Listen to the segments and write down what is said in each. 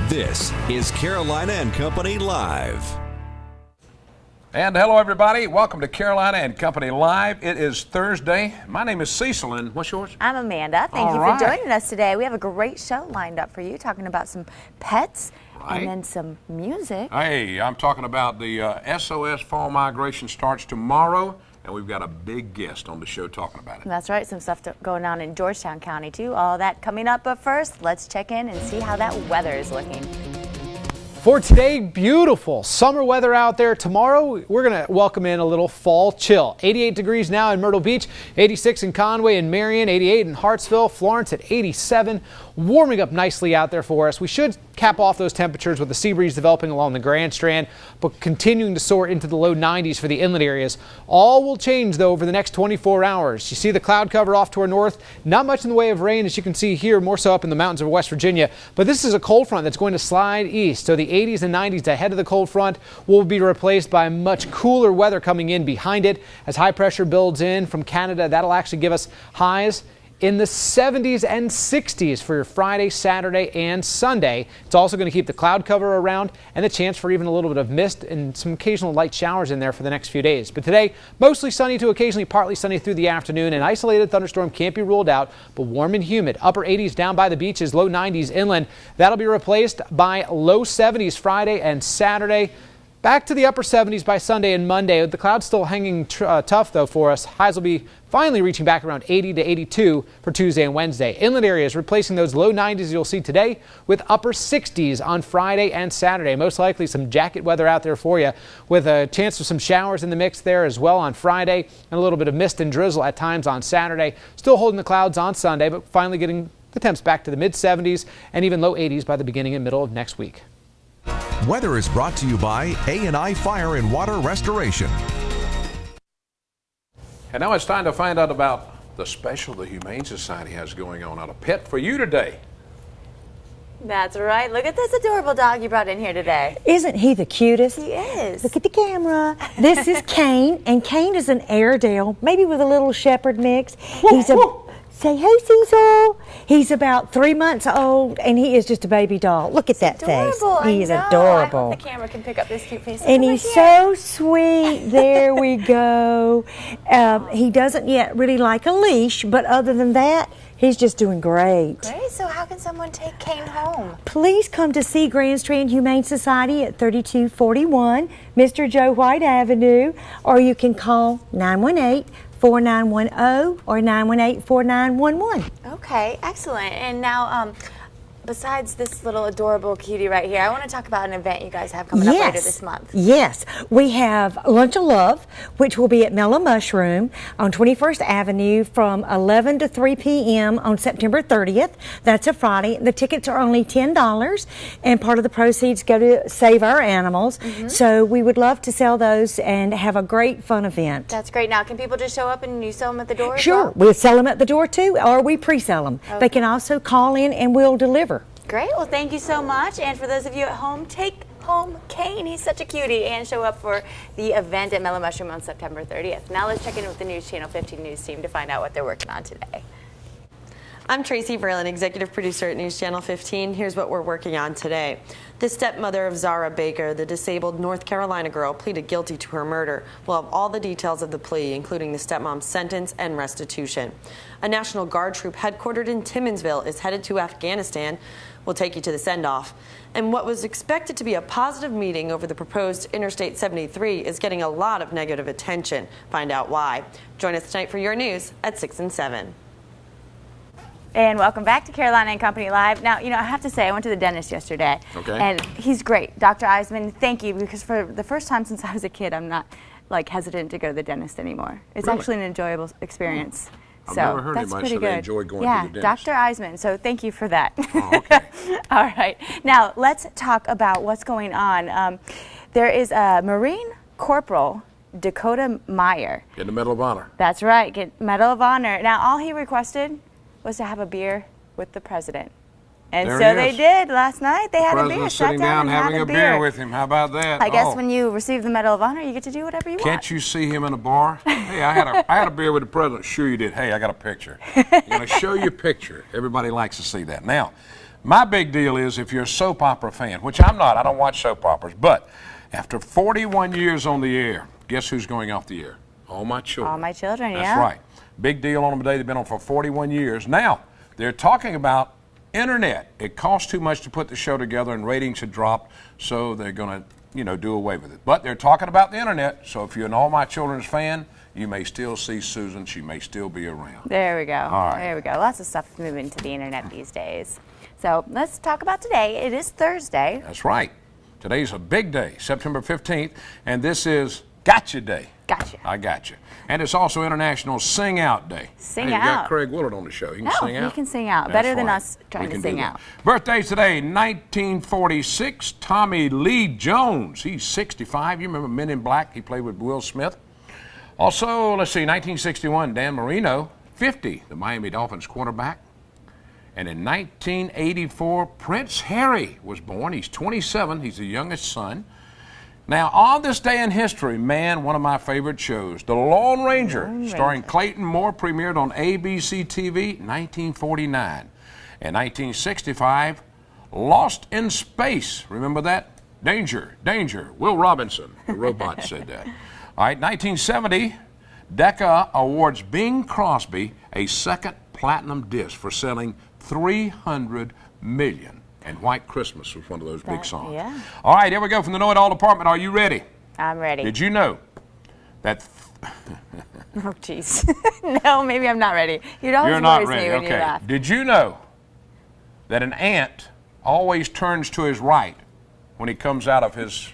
This is Carolina and Company Live. And hello, everybody. Welcome to Carolina and Company Live. It is Thursday. My name is Cecil, and what's yours? I'm Amanda. Thank you for joining us today. We have a great show lined up for you, talking about some pets and then some music. Hey, I'm talking about the SOS Fall Migration starts tomorrow, and we've got a big guest on the show talking about it. That's right. Some stuff going on in Georgetown County, too. All that coming up. But first, let's check in and see how that weather is looking. For today, beautiful summer weather out there. Tomorrow, we're going to welcome in a little fall chill. 88 degrees now in Myrtle Beach, 86 in Conway and Marion, 88 in Hartsville, Florence at 87. Warming up nicely out there for us. We should cap off those temperatures with the sea breeze developing along the Grand Strand, but continuing to soar into the low 90s for the inland areas. All will change, though, over the next 24 hours. You see the cloud cover off to our north. Not much in the way of rain, as you can see here, more so up in the mountains of West Virginia. But this is a cold front that's going to slide east. So the 80s and 90s ahead of the cold front will be replaced by much cooler weather coming in behind it. As high pressure builds in from Canada, that'll actually give us highs in the 70s and 60s for your Friday, Saturday, and Sunday. It's also going to keep the cloud cover around and the chance for even a little bit of mist and some occasional light showers in there for the next few days. But today, mostly sunny to occasionally partly sunny through the afternoon. An isolated thunderstorm can't be ruled out, but warm and humid. Upper 80s down by the beaches, low 90s inland. That'll be replaced by low 70s Friday and Saturday. Back to the upper 70s by Sunday and Monday. The clouds still hanging tough, though, for us. Highs will be finally reaching back around 80 to 82 for Tuesday and Wednesday. Inland areas replacing those low 90s you'll see today with upper 60s on Friday and Saturday. Most likely some jacket weather out there for you, with a chance of some showers in the mix there as well on Friday, and a little bit of mist and drizzle at times on Saturday. Still holding the clouds on Sunday, but finally getting the temps back to the mid 70s and even low 80s by the beginning and middle of next week. Weather is brought to you by A&I Fire and Water Restoration. And now it's time to find out about the special the Humane Society has going on. A pet for you today. That's right. Look at this adorable dog you brought in here today. Isn't he the cutest? He is. Look at the camera. This is Kane, and Kane is an Airedale, maybe with a little shepherd mix. Say hey, Cecil. He's about 3 months old, and he is just a baby doll. Look at that face. He is adorable. I hope the camera can pick up this cute face. And he's so sweet. There we go. He doesn't yet really like a leash, but other than that, he's just doing great. Great. So how can someone take Kane home? Please come to see Grand Strand Humane Society at 3241 Mr. Joe White Avenue, or you can call 918-4910 or 918-4911. Okay, excellent. And now, besides this little adorable cutie right here, I want to talk about an event you guys have coming up later this month. Yes, we have Lunch of Love, which will be at Mellow Mushroom on 21st Avenue from 11 to 3 p.m. on September 30th. That's a Friday. The tickets are only $10, and part of the proceeds go to Save Our Animals. So we would love to sell those and have a great fun event. That's great. Now, can people just show up and you sell them at the door? Sure, we'll sell them at the door too, or we pre-sell them. Okay. They can also call in and we'll deliver. Great. Well, thank you so much. And for those of you at home, take home Kane. He's such a cutie. And show up for the event at Mellow Mushroom on September 30th. Now let's check in with the News Channel 15 News team to find out what they're working on today. I'm Tracy Verlin, executive producer at News Channel 15. Here's what we're working on today. The stepmother of Zara Baker, the disabled North Carolina girl, pleaded guilty to her murder. We'll have all the details of the plea, including the stepmom's sentence and restitution. A National Guard troop headquartered in Timminsville is headed to Afghanistan. We'll take you to the send-off. And what was expected to be a positive meeting over the proposed Interstate 73 is getting a lot of negative attention. Find out why. Join us tonight for your news at 6 and 7. And welcome back to Carolina and Company Live. Now, you know, I have to say, I went to the dentist yesterday. Okay. And he's great. Dr. Eisman, thank you, because for the first time since I was a kid, I'm not, like, hesitant to go to the dentist anymore. It's actually an enjoyable experience. I've So never heard that's anybody pretty say they good. enjoy going to the dentist. Dr. Eisman, so thank you for that. Oh, okay. All right. Now, let's talk about what's going on. There is a Marine Corporal, Dakota Meyer. Get the Medal of Honor. That's right, get Medal of Honor. Now, all he requested was to have a beer with the president. And there so they did last night. They had a beer, President sat sitting down down and had having a beer with him. How about that? I guess when you receive the Medal of Honor, you get to do whatever you want. Can't you see him in a bar? Hey, I had a beer with the president. Sure you did. Hey, I got a picture. You're going to show you a picture. Everybody likes to see that. Now, My big deal is if you're a soap opera fan, which I'm not, I don't watch soap operas, but after 41 years on the air, guess who's going off the air? All My Children. All My Children, That's yeah. right. Big deal on them today. They've been on for 41 years. Now, they're talking about internet. It costs too much to put the show together and ratings had dropped, so they're going to, do away with it. But they're talking about the internet, so if you're an All My Children's fan, you may still see Susan. She may still be around. There we go. All right. There we go. Lots of stuff moving to the internet these days. So let's talk about today. It is Thursday. That's right. Today's a big day, September 15th, and this is Gotcha Day. Gotcha. I got you. And it's also International Sing Out Day. Sing hey, you out. got Craig Willard on the show. He can sing out. He can sing out. That's Better than right. us trying We to can sing do that. out. Birthdays today, 1946, Tommy Lee Jones. He's 65. You remember Men in Black? He played with Will Smith. Also, let's see, 1961, Dan Marino, 50, the Miami Dolphins quarterback. And in 1984, Prince Harry was born. He's 27. He's the youngest son. Now, on this day in history, man, one of my favorite shows, The Lone Ranger, starring Clayton Moore, premiered on ABC TV in 1949. In 1965, Lost in Space. Remember that? Danger, danger. Will Robinson, the robot, said that. All right, 1970, Decca awards Bing Crosby a second platinum disc for selling 300 million. And White Christmas was one of those big songs. Yeah. All right, here we go from the Know It All department. Are you ready? I'm ready. Did you know that... Oh, jeez. No, maybe I'm not ready. You're not worries ready. me when you Okay. laugh. Did you know that an ant always turns to his right when he comes out of his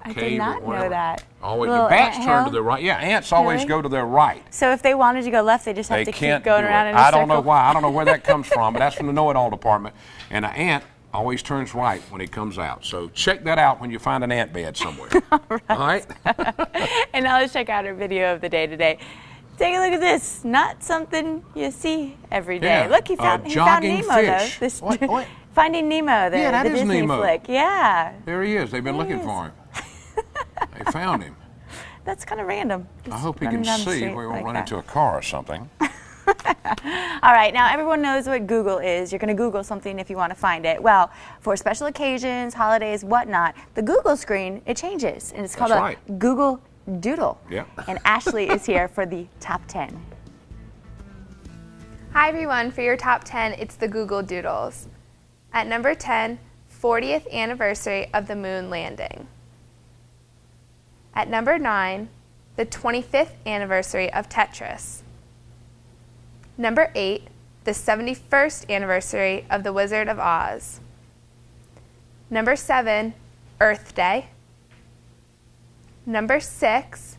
I cave did or not know whatever? that. Always, Little the bats ant turn to hill? their right. Yeah, ants always Really? go to their right. So if they wanted to go left, they just have They to can't keep going do around it. in a I circle? don't know why. I don't know where that comes from, but that's from the Know It All department. And an ant always turns right when he comes out. So check that out when you find an ant bed somewhere. All right? And now let's check out our video of the day today. Take a look at this. Not something you see every day. Yeah, Look, he a found jogging Nemo, fish. though. This, What? Finding Nemo, the, Yeah, that the is Disney Nemo. flick. Yeah. There he is. They've been There he looking is. for him. They found him. That's kind of random. I Just hope he running can down the see street where we won't like run that. into a car or something. All right, now everyone knows what Google is. You're going to Google something if you want to find it. Well, for special occasions, holidays, whatnot, the Google screen, it changes, and it's called That's a right. Google Doodle. Yeah. And Ashley is here for the top 10. Hi everyone, for your top 10, it's the Google Doodles. At number 10, 40th anniversary of the moon landing. At number 9, the 25th anniversary of Tetris. Number 8, the 71st anniversary of The Wizard of Oz. Number 7, Earth Day. Number 6,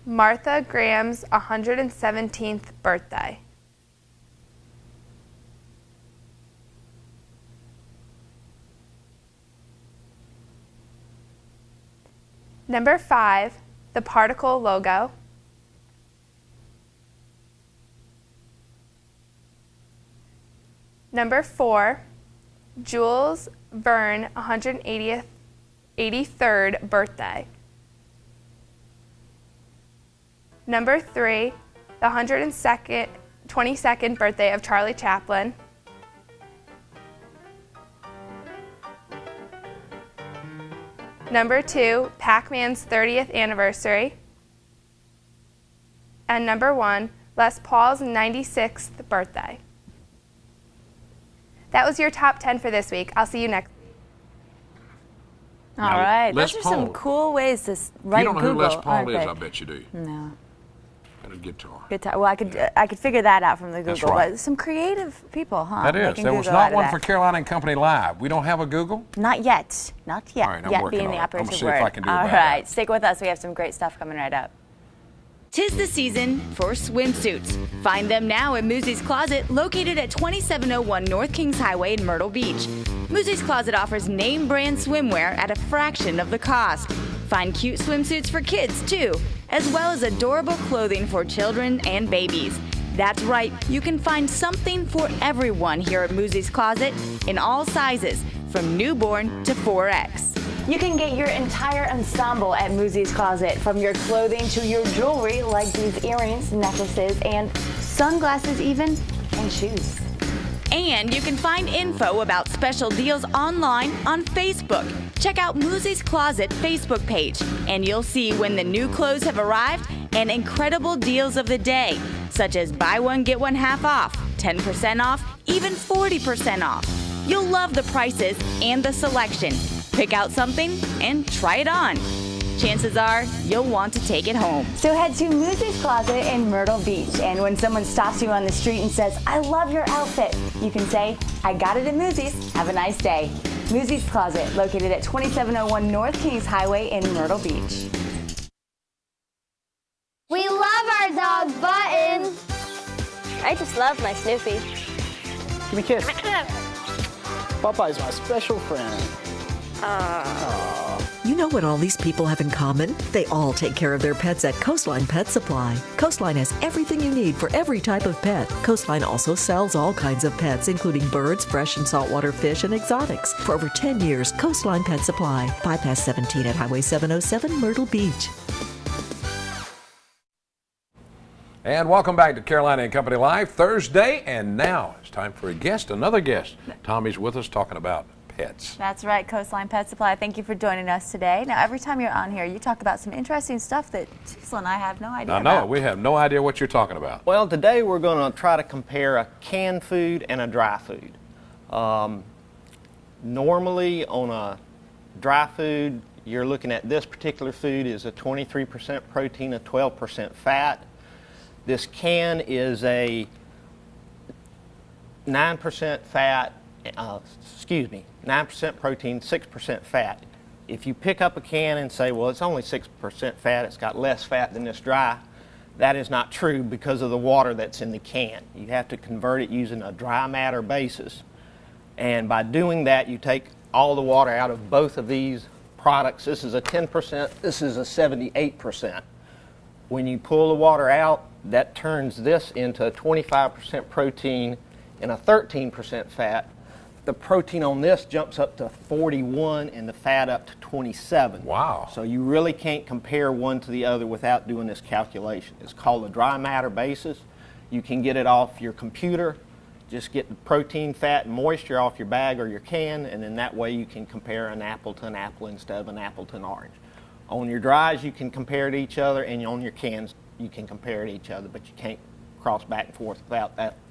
Martha Graham's 117th birthday. Number 5, the particle logo. Number 4, Jules Verne 183rd birthday. Number 3, the 122nd birthday of Charlie Chaplin. Number 2, Pac-Man's 30th anniversary. And number 1, Les Paul's 96th birthday. That was your top 10 for this week. I'll see you next week. All Now, right, Les those are some Paul. cool ways to write You don't know Google. who Les Paul aren't is, they? I bet you do. No. And a guitar. Good time. Well, I could figure that out from the Google. That's right. But some creative people, huh? That is. making There was Google not out of one that. for Carolina and Company Live. We don't have a Google? Not yet. Not yet. All right, I'm yet working being on the it. I'm gonna operative see word. if I can do All about right, that. stick with us. We have some great stuff coming right up. 'Tis the season for swimsuits. Find them now at Moosey's Closet, located at 2701 North Kings Highway in Myrtle Beach. Moosey's Closet offers name brand swimwear at a fraction of the cost. Find cute swimsuits for kids too, as well as adorable clothing for children and babies. That's right, you can find something for everyone here at Moosey's Closet in all sizes, from newborn to 4X. You can get your entire ensemble at Moosey's Closet, from your clothing to your jewelry, like these earrings, necklaces, and sunglasses even, and shoes. And you can find info about special deals online on Facebook. Check out Moosey's Closet Facebook page, and you'll see when the new clothes have arrived and incredible deals of the day, such as buy one, get one half off, 10% off, even 40% off. You'll love the prices and the selection. Pick out something and try it on. Chances are you'll want to take it home. So head to Moosey's Closet in Myrtle Beach, and when someone stops you on the street and says, "I love your outfit," you can say, "I got it at Moosey's. Have a nice day." Moosey's Closet, located at 2701 North Kings Highway in Myrtle Beach. We love our dog, Button. I just love my Snoopy. Give me a kiss. Popeye's my special friend. You know what all these people have in common? They all take care of their pets at Coastline Pet Supply. Coastline has everything you need for every type of pet. Coastline also sells all kinds of pets, including birds, fresh and saltwater fish, and exotics. For over 10 years, Coastline Pet Supply. Bypass 17 at Highway 707, Myrtle Beach. And welcome back to Carolina and Company Live, Thursday, and now it's time for a guest, another guest. Tommy's with us talking about pets. That's right, Coastline Pet Supply. Thank you for joining us today. Now, every time you're on here, you talk about some interesting stuff that Cecil and I have no idea about. No, we have no idea what you're talking about. Well, today we're going to try to compare a canned food and a dry food. Normally, on a dry food, you're looking at this particular food is a 23% protein, a 12% fat. This can is a 9% fat, 9% protein, 6% fat. If you pick up a can and say, well, it's only 6% fat, it's got less fat than this dry, that is not true because of the water that's in the can. You have to convert it using a dry matter basis. And by doing that, you take all the water out of both of these products. This is a 10%, this is a 78%. When you pull the water out, that turns this into a 25% protein and a 13% fat. The protein on this jumps up to 41 and the fat up to 27. Wow. So you really can't compare one to the other without doing this calculation. It's called a dry matter basis. You can get it off your computer. Just get the protein, fat, and moisture off your bag or your can, and then that way you can compare an apple to an apple instead of an apple to an orange. On your dries, you can compare to each other, and on your cans, you can compare to each other, but you can't cross back and forth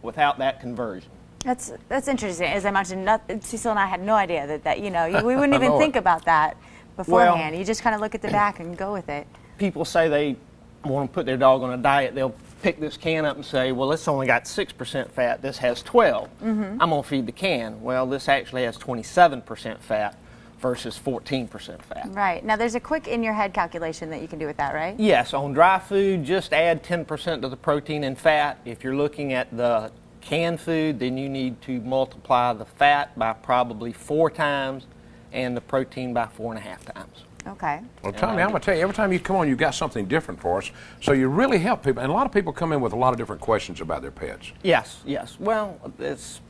without that conversion. That's interesting. As I mentioned, Cecil and I had no idea that we wouldn't even think about that beforehand. You just kind of look at the back and go with it. People say they want to put their dog on a diet. They'll pick this can up and say, well, it's only got 6% fat. This has 12. I'm going to feed the can. Well, this actually has 27% fat versus 14% fat. Right. Now, there's a quick in-your-head calculation that you can do with that, right? Yes. On dry food, just add 10% to the protein and fat. If you're looking at the canned food, then you need to multiply the fat by probably 4 times and the protein by 4.5 times. Okay. Well, Tommy, I'm going to tell you, every time you come on, you've got something different for us. So you really help people. And a lot of people come in with a lot of different questions about their pets. Yes, yes. Well, it's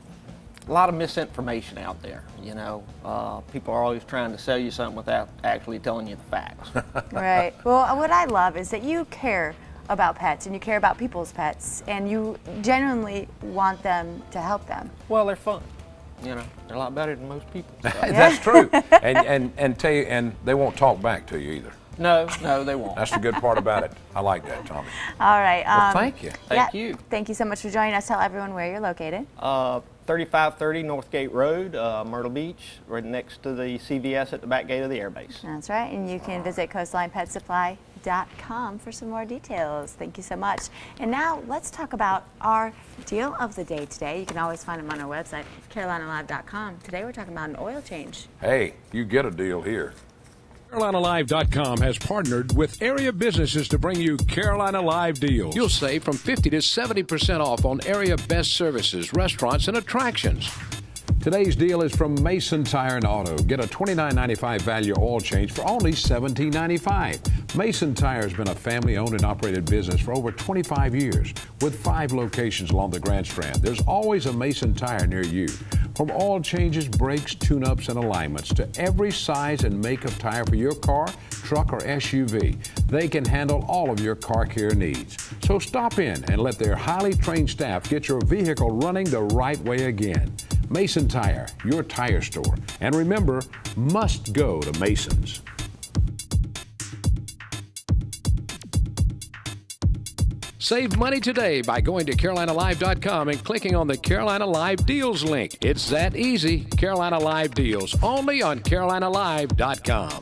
a lot of misinformation out there, you know. People are always trying to sell you something without actually telling you the facts. Right. Well, what I love is that you care about pets and you care about people's pets and you genuinely want them to help them. Well, they're fun. You know, they're a lot better than most people. So. That's true. And tell you, and they won't talk back to you either. No, they won't. That's the good part about it. I like that, Tommy. All right. Well, thank you. Thank you. Thank you so much for joining us. Tell everyone where you're located. 3530 Northgate Road, Myrtle Beach, right next to the CVS at the back gate of the airbase. That's right. And you can visit coastlinepetsupply.com for some more details. Thank you so much. And now let's talk about our deal of the day today. You can always find them on our website, carolinalive.com. Today we're talking about an oil change. Hey, you get a deal here. CarolinaLive.com has partnered with area businesses to bring you Carolina Live deals. You'll save from 50 to 70% off on area best services, restaurants, and attractions. Today's deal is from Mason Tire and Auto. Get a $29.95 value oil change for only $17.95. Mason Tire has been a family-owned and operated business for over 25 years with 5 locations along the Grand Strand. There's always a Mason Tire near you. From oil changes, brakes, tune-ups, and alignments to every size and make of tire for your car, truck, or SUV, they can handle all of your car care needs. So stop in and let their highly trained staff get your vehicle running the right way again. Mason Tire, your tire store. And remember, must go to Mason's. Save money today by going to CarolinaLive.com and clicking on the Carolina Live Deals link. It's that easy. Carolina Live Deals, only on CarolinaLive.com.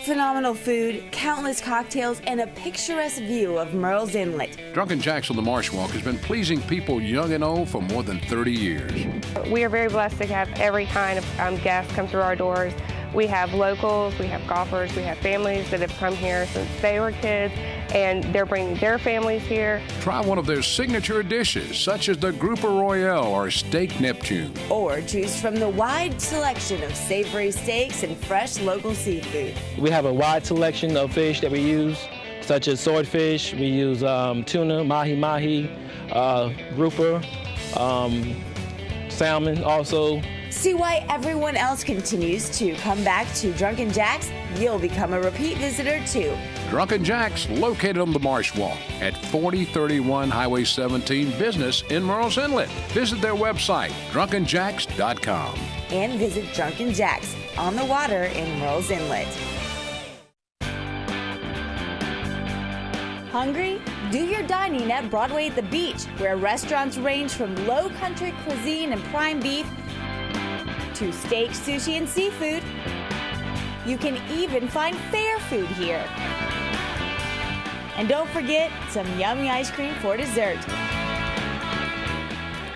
Phenomenal food, countless cocktails, and a picturesque view of Murrells Inlet. Drunken Jack's on the Marsh Walk has been pleasing people young and old for more than 30 years. We are very blessed to have every kind of guest come through our doors. We have locals, we have golfers, we have families that have come here since they were kids, and they're bringing their families here. Try one of their signature dishes, such as the Grouper Royale or Steak Neptune. Or choose from the wide selection of savory steaks and fresh local seafood. We have a wide selection of fish that we use, such as swordfish. We use tuna, mahi-mahi, grouper, salmon also. See why everyone else continues to come back to Drunken Jack's? You'll become a repeat visitor too. Drunken Jack's, located on the Marsh Walk at 4031 Highway 17 Business in Murrells Inlet. Visit their website, drunkenjacks.com. And visit Drunken Jack's on the water in Murrells Inlet. Hungry? Do your dining at Broadway at the Beach, where restaurants range from low country cuisine and prime beef to steak, sushi, and seafood. You can even find fair food here. And don't forget some yummy ice cream for dessert.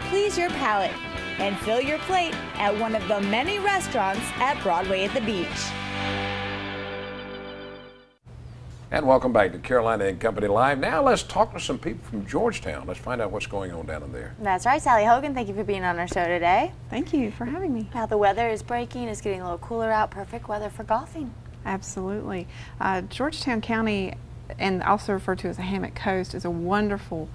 Please your palate and fill your plate at one of the many restaurants at Broadway at the Beach. And welcome back to Carolina and Company Live. Now let's talk to some people from Georgetown. Let's find out what's going on down in there. That's right, Sally Hogan. Thank you for being on our show today. Thank you for having me. Now the weather is breaking. It's getting a little cooler out. Perfect weather for golfing. Absolutely. Georgetown County, and also referred to as the Hammock Coast, is a wonderful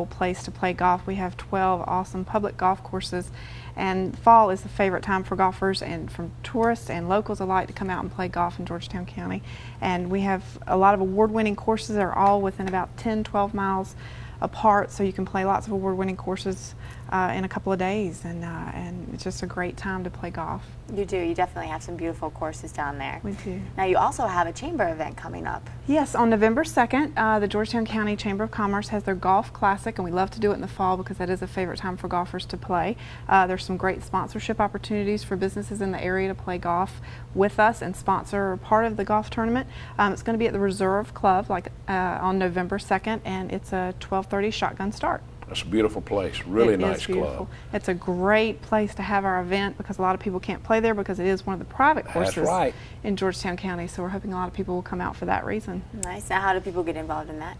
place to play golf. We have 12 awesome public golf courses, and fall is the favorite time for golfers and from tourists and locals alike to come out and play golf in Georgetown County. And we have a lot of award-winning courses that are all within about 10-12 miles apart, so you can play lots of award-winning courses in a couple of days, and it's just a great time to play golf. You do. You definitely have some beautiful courses down there. We do. Now you also have a chamber event coming up. Yes, on November 2nd, the Georgetown County Chamber of Commerce has their Golf Classic, and we love to do it in the fall because that is a favorite time for golfers to play. There's some great sponsorship opportunities for businesses in the area to play golf with us and sponsor part of the golf tournament. It's going to be at the Reserve Club on November 2nd, and it's a 12:30 shotgun start. It's a beautiful place, really nice club. It's a great place to have our event because a lot of people can't play there because it is one of the private courses in Georgetown County, so we're hoping a lot of people will come out for that reason. Nice. Now how do people get involved in that?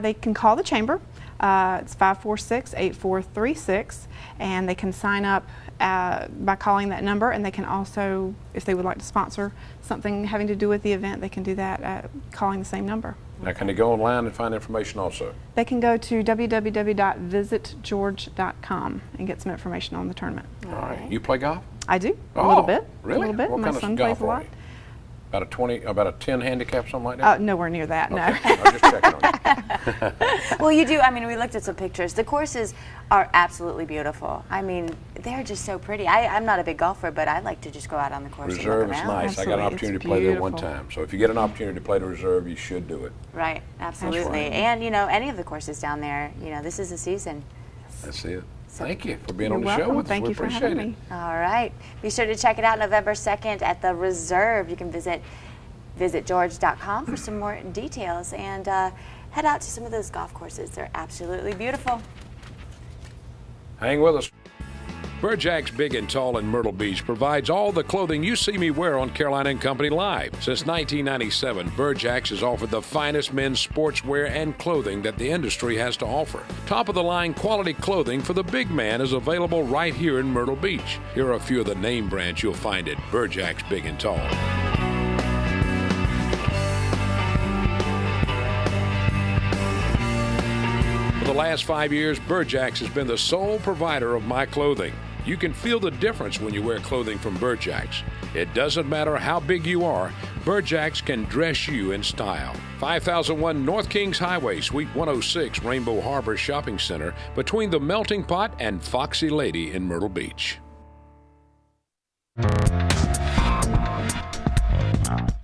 They can call the chamber. It's 546-8436, and they can sign up by calling that number, and they can also, if they would like to sponsor something having to do with the event, they can do that calling the same number. Now, can they go online and find information also? They can go to www.visitgeorge.com and get some information on the tournament. All right. You play golf? I do. A little bit. Really? A little bit. What My kind son of plays golf a lot. are you? About a 10 handicap, something like that? Nowhere near that, okay. no. I'm just checking on you. Well, you do. I mean, we looked at some pictures. The courses are absolutely beautiful. I mean, they're just so pretty. I'm not a big golfer, but I like to just go out on the course Reserve and look is around. nice. Absolutely. I got an opportunity to play there one time. So if you get an opportunity to play the Reserve, you should do it. Right. Absolutely. And, you know, any of the courses down there, you know, this is the season. That's it. Thank you for being on the You're show welcome. with us. Thank We you for appreciate having it. me. All right. Be sure to check it out November 2nd at the Reserve. You can visit george.com for some more details and head out to some of those golf courses. They're absolutely beautiful. Hang with us. Burjack's Big and Tall in Myrtle Beach provides all the clothing you see me wear on Carolina and Company Live. Since 1997, Burjack's has offered the finest men's sportswear and clothing that the industry has to offer. Top-of-the-line quality clothing for the big man is available right here in Myrtle Beach. Here are a few of the name brands you'll find at Burjack's Big and Tall. For the last 5 years, Burjack's has been the sole provider of my clothing. You can feel the difference when you wear clothing from Burjack's. It doesn't matter how big you are, Burjack's can dress you in style. 5001 North Kings Highway, Suite 106, Rainbow Harbor Shopping Center, between the Melting Pot and Foxy Lady in Myrtle Beach.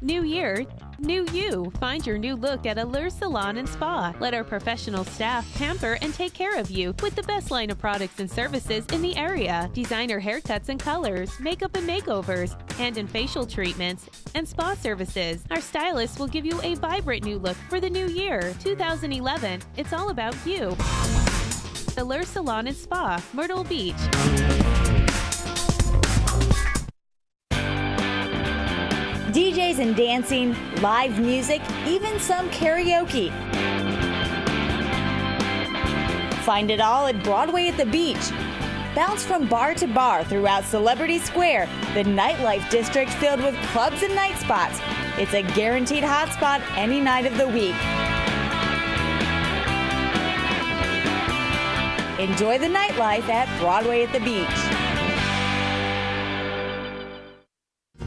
New year, new you. Find your new look at Allure Salon and Spa. Let our professional staff pamper and take care of you with the best line of products and services in the area. Designer haircuts and colors, makeup and makeovers, hand and facial treatments, and spa services. Our stylists will give you a vibrant new look for the new year. 2011, it's all about you. Allure Salon and Spa, Myrtle Beach. DJs and dancing, live music, even some karaoke. Find it all at Broadway at the Beach. Bounce from bar to bar throughout Celebrity Square, the nightlife district filled with clubs and night spots. It's a guaranteed hotspot any night of the week. Enjoy the nightlife at Broadway at the Beach.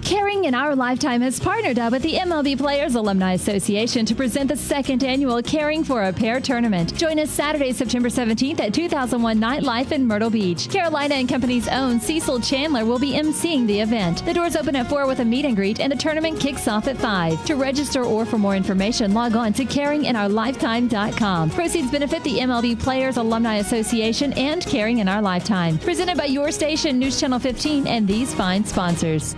Caring in Our Lifetime has partnered up with the MLB Players Alumni Association to present the second annual Caring for a Pair tournament. Join us Saturday, September 17th at 2001 Nightlife in Myrtle Beach. Carolina and Company's own Cecil Chandler will be emceeing the event. The doors open at 4 with a meet and greet, and the tournament kicks off at 5. To register or for more information, log on to caringinourlifetime.com. Proceeds benefit the MLB Players Alumni Association and Caring in Our Lifetime. Presented by your station, News Channel 15, and these fine sponsors.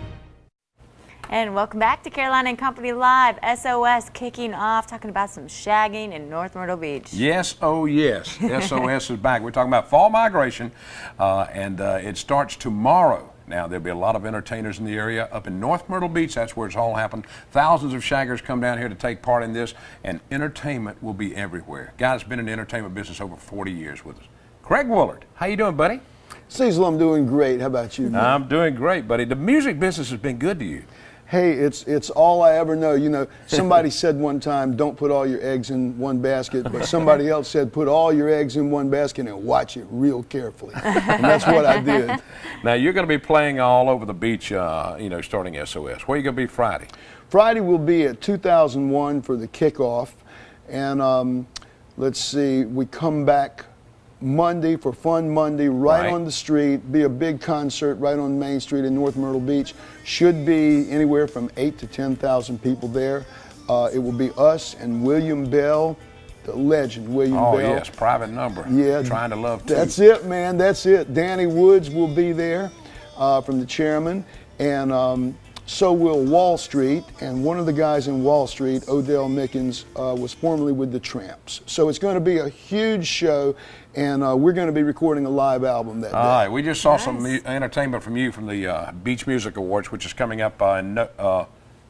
And welcome back to Carolina and Company Live. SOS kicking off, talking about some shagging in North Myrtle Beach. Yes, oh yes. SOS is back. We're talking about fall migration, and it starts tomorrow. Now, there'll be a lot of entertainers in the area up in North Myrtle Beach. That's where it's all happened. Thousands of shaggers come down here to take part in this, and entertainment will be everywhere. Guy's been in the entertainment business over 40 years with us. Craig Woolard, how you doing, buddy? Cecil, I'm doing great. How about you, man? I'm doing great, buddy. The music business has been good to you. Hey, it's all I ever know. You know, somebody said one time, don't put all your eggs in one basket, but somebody else said, put all your eggs in one basket and watch it real carefully. And that's what I did. Now, you're going to be playing all over the beach, starting SOS. Where are you going to be Friday? Friday will be at 2001 for the kickoff. And let's see, we come back Monday for Fun Monday, right on the street. Be a big concert right on Main Street in North Myrtle Beach. Should be anywhere from 8,000 to 10,000 people there. It will be us and William Bell, the legend William Bell. Oh yes, private number. Yeah, Trying to Love Too. That's it, man. That's it. Danny Woods will be there from the Chairman, and so will Wall Street, and one of the guys in Wall Street, Odell Mickens, was formerly with the Tramps. So it's going to be a huge show, and we're going to be recording a live album that day. All right, we just saw some entertainment from you from the Beach Music Awards, which is coming up in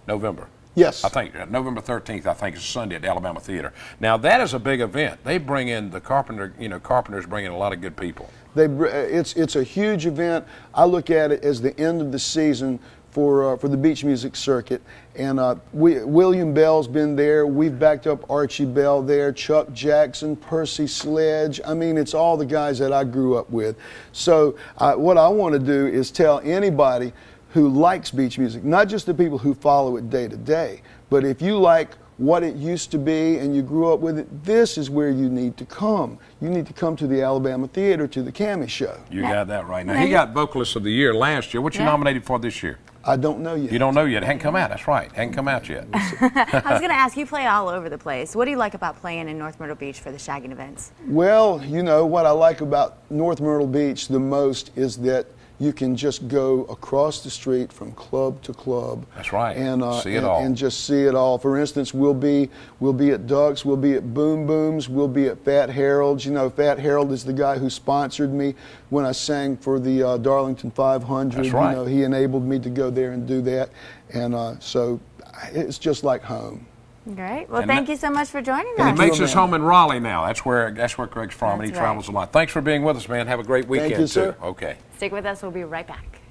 November. Yes. I think November 13th, I think, is Sunday at the Alabama Theater. Now, that is a big event. They bring in the Carpenters bring in a lot of good people. It's a huge event. I look at it as the end of the season for the beach music circuit, and William Bell's been there. We've backed up Archie Bell there, Chuck Jackson, Percy Sledge. I mean, it's all the guys that I grew up with. So what I want to do is tell anybody who likes beach music, not just the people who follow it day to day, but if you like what it used to be and you grew up with it, this is where you need to come. You need to come to the Alabama Theater, to the Cammie Show. You got that right. Now, he got Vocalist of the Year last year. What you nominated for this year? I don't know yet. You don't know yet. It hadn't come out. That's right. It hadn't come out yet. I was going to ask, you play all over the place. What do you like about playing in North Myrtle Beach for the shagging events? Well, you know, what I like about North Myrtle Beach the most is that you can just go across the street from club to club. That's right. And see it all. And just see it all. For instance, we'll be at Duck's, we'll be at Boom Booms, we'll be at Fat Harold's. You know, Fat Harold is the guy who sponsored me when I sang for the Darlington 500. That's right. You know, he enabled me to go there and do that. And so it's just like home. Great. Well, thank you so much for joining us. And he makes his home in Raleigh now. That's where Craig's from, and he travels a lot. Thanks for being with us, man. Have a great weekend, thank you, sir. too. Okay. Stick with us. We'll be right back.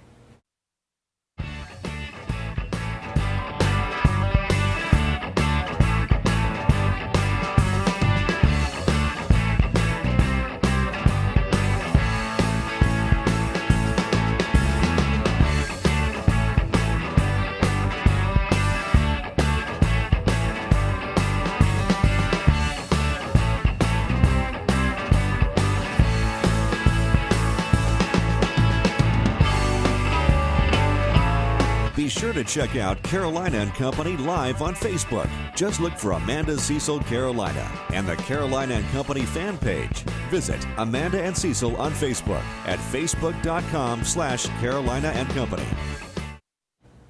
Be sure to check out Carolina and Company live on Facebook. Just look for Amanda Cecil Carolina and the Carolina and Company fan page. Visit Amanda and Cecil on Facebook at facebook.com/Carolina and Company.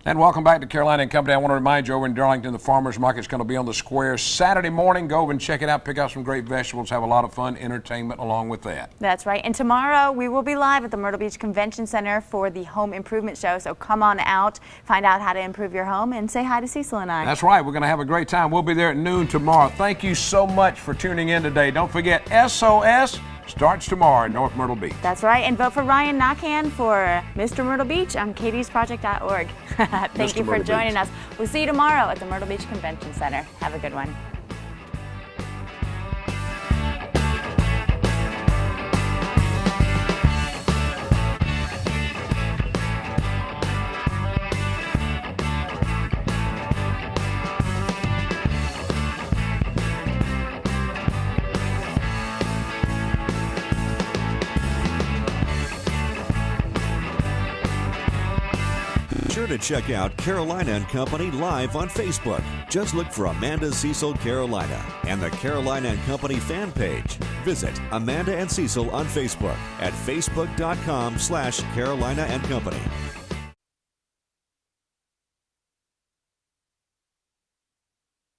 And welcome back to Carolina and Company. I want to remind you, over in Darlington, the farmers market is going to be on the square Saturday morning. Go over and check it out. Pick out some great vegetables. Have a lot of fun, entertainment along with that. That's right. And tomorrow we will be live at the Myrtle Beach Convention Center for the Home Improvement Show. So come on out, find out how to improve your home, and say hi to Cecil and I. That's right. We're going to have a great time. We'll be there at noon tomorrow. Thank you so much for tuning in today. Don't forget, SOS starts tomorrow in North Myrtle Beach. That's right. And vote for Ryan Knockan for Mr. Myrtle Beach on katiesproject.org. Thank you for joining us. We'll see you tomorrow at the Myrtle Beach Convention Center. Have a good one. Sure to check out Carolina and Company live on Facebook. Just look for Amanda Cecil Carolina and the Carolina and Company fan page. Visit Amanda and Cecil on Facebook at facebook.com/Carolina and Company.